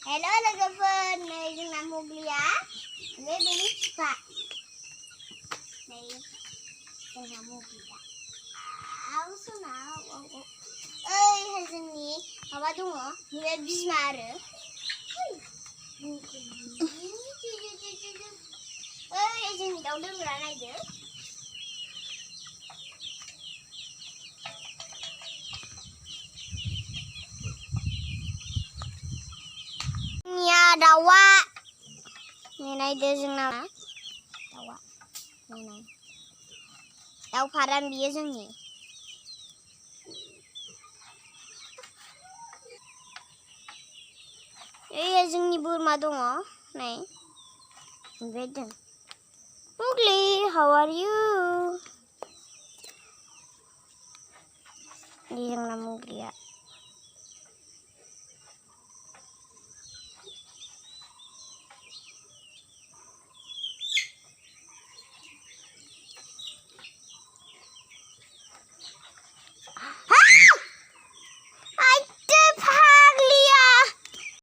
Hello logopen, này dừng làm một lìa. Lấy đi và này dừng làm một lìa. Áo số nào? Ơi hay dừng ni? Apa tu mo? Ni bismar. Ơi dừng ni tahu dulu rana itu. Dawa. Ini dia जोंना dawa. Ini. Daw faran biयो जोंनि. जोंनि बोरमा दङ नै बेबायदि Mowgli, how are you? Ini जोंना Mowgli ya.